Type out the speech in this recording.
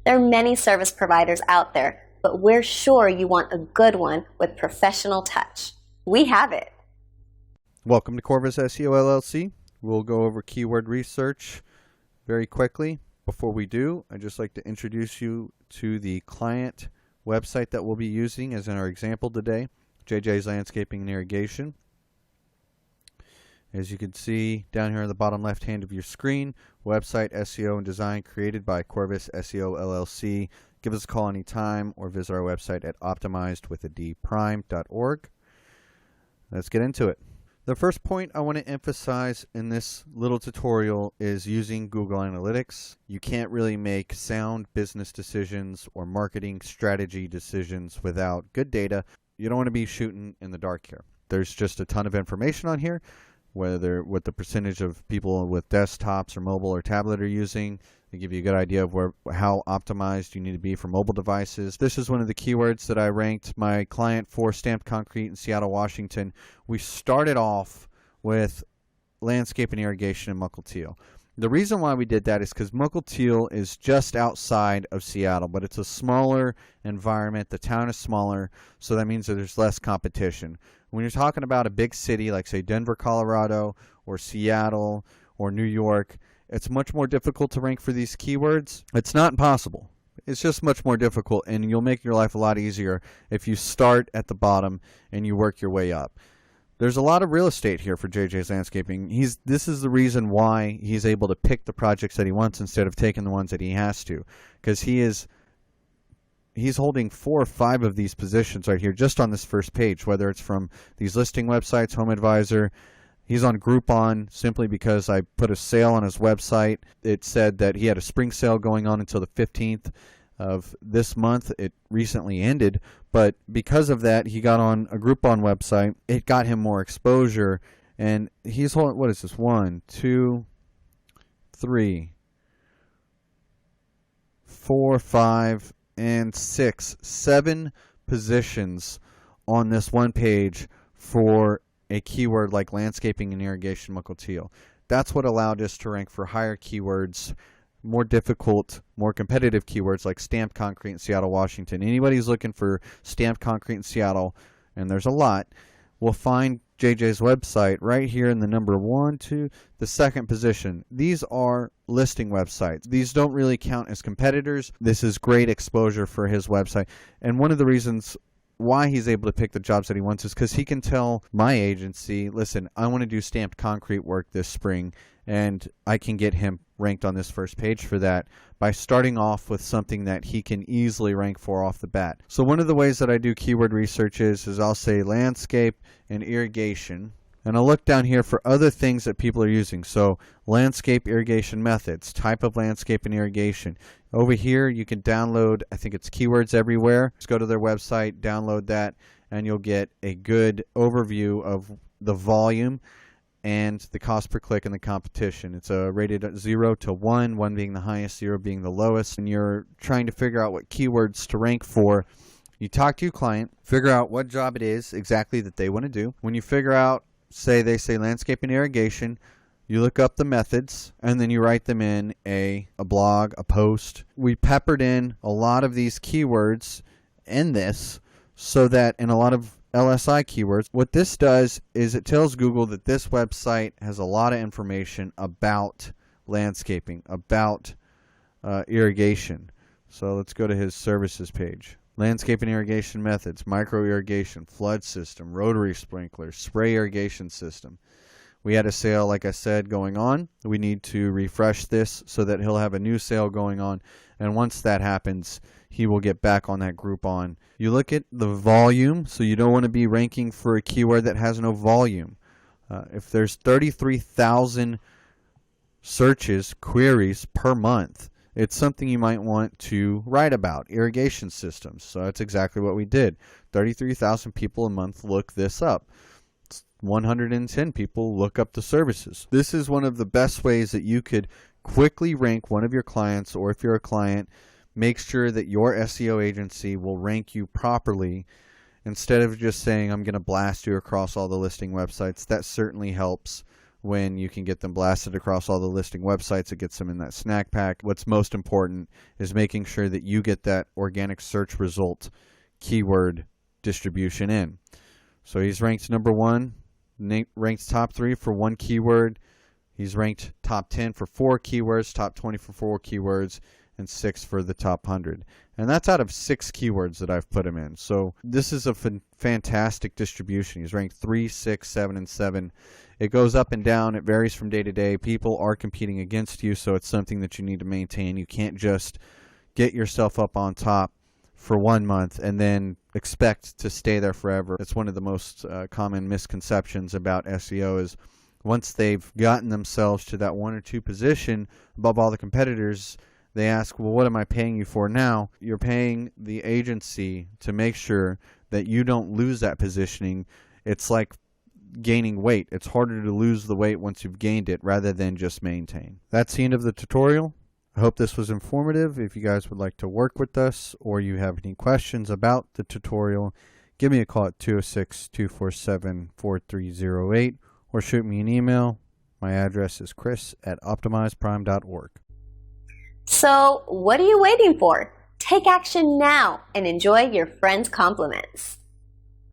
There are many service providers out there, but we're sure you want a good one with professional touch. We have it. Welcome to Corvus SEO LLC. We'll go over keyword research very quickly. Before we do, I'd just like to introduce you to the client website that we'll be using as in our example today, JJ's Landscaping and Irrigation. As you can see down here on the bottom left hand of your screen, website SEO and design created by Corvus SEO LLC. Give us a call anytime or visit our website at optimizedwithadprime.org. Let's get into it. The first point I want to emphasize in this little tutorial is using Google Analytics. You can't really make sound business decisions or marketing strategy decisions without good data. You don't want to be shooting in the dark here. There's just a ton of information on here, whether what the percentage of people with desktops or mobile or tablet are using. They give you a good idea of how optimized you need to be for mobile devices. This is one of the keywords that I ranked my client for, stamped concrete in Seattle, Washington. We started off with landscape and irrigation in Mukilteo. The reason why we did that is because Mukilteo is just outside of Seattle, but it's a smaller environment. The town is smaller, so that means that there's less competition. When you're talking about a big city like, say, Denver, Colorado, or Seattle, or New York, it's much more difficult to rank for these keywords. It's not impossible. It's just much more difficult, and you'll make your life a lot easier if you start at the bottom and you work your way up. There's a lot of real estate here for JJ's Landscaping. This is the reason why he's able to pick the projects that he wants instead of taking the ones that he has to, because he's holding 4 or 5 of these positions right here just on this first page, whether it's from these listing websites, Home Advisor. He's on Groupon simply because I put a sale on his website. It said that he had a spring sale going on until the 15th of this month. It recently ended, but because of that, he got on a Groupon website. It got him more exposure, and he's holding, what is this, 1, 2, 3, 4, 5, and 6, 7 positions on this one page for a keyword like landscaping and irrigation Mukilteo. That's what allowed us to rank for higher keywords, more difficult, more competitive keywords like stamped concrete in Seattle, Washington. Anybody who's looking for stamped concrete in Seattle, and there's a lot, will find JJ's website right here in the number 1, 2, the second position. These are listing websites. These don't really count as competitors. This is great exposure for his website. And one of the reasons why he's able to pick the jobs that he wants is because he can tell my agency, listen, I want to do stamped concrete work this spring, and I can get him ranked on this first page for that by starting off with something that he can easily rank for off the bat. So one of the ways that I do keyword research is I'll say landscape and irrigation, and I'll look down here for other things that people are using. So landscape irrigation methods, type of landscape and irrigation. Over here you can download, I think it's Keywords Everywhere. Just go to their website, download that, and you'll get a good overview of the volume and the cost per click and the competition. It's rated 0 to 1, 1 being the highest, 0 being the lowest. And you're trying to figure out what keywords to rank for. You talk to your client, figure out what job it is exactly that they want to do. When you figure out, they say landscape and irrigation, you look up the methods, and then you write them in a blog, a post. We peppered in a lot of these keywords in this so that in a lot of LSI keywords, what this does is it tells Google that this website has a lot of information about landscaping, about irrigation. So let's go to his services page. Landscape and irrigation methods, micro irrigation, flood system, rotary sprinkler, spray irrigation system. We had a sale, like I said, going on. We need to refresh this so that he'll have a new sale going on. And once that happens, he will get back on that Groupon. You look at the volume, so you don't want to be ranking for a keyword that has no volume. If there's 33,000 searches, queries per month, it's something you might want to write about, irrigation systems. So that's exactly what we did. 33,000 people a month look this up. 110 people look up the services. This is one of the best ways that you could quickly rank one of your clients, or if you're a client, make sure that your SEO agency will rank you properly instead of just saying, I'm going to blast you across all the listing websites. That certainly helps, when you can get them blasted across all the listing websites. It gets them in that snack pack. What's most important is making sure that you get that organic search result keyword distribution in. So he's ranked number 1, ranked top 3 for 1 keyword. He's ranked top 10 for 4 keywords, top 20 for 4 keywords, and 6 for the top 100. And that's out of 6 keywords that I've put him in. So this is a fantastic distribution. He's ranked 3, 6, 7, and 7. It goes up and down. It varies from day to day. People are competing against you, so it's something that you need to maintain. You can't just get yourself up on top for 1 month and then expect to stay there forever. It's one of the most common misconceptions about SEO is once they've gotten themselves to that 1 or 2 position above all the competitors, they ask, well, what am I paying you for now? You're paying the agency to make sure that you don't lose that positioning. It's like gaining weight. It's harder to lose the weight once you've gained it rather than just maintain. That's the end of the tutorial. I hope this was informative. If you guys would like to work with us or you have any questions about the tutorial, give me a call at 206-247-4308 or shoot me an email. My address is chris@optimizeprime.org. So, what are you waiting for? Take action now and enjoy your friends' compliments.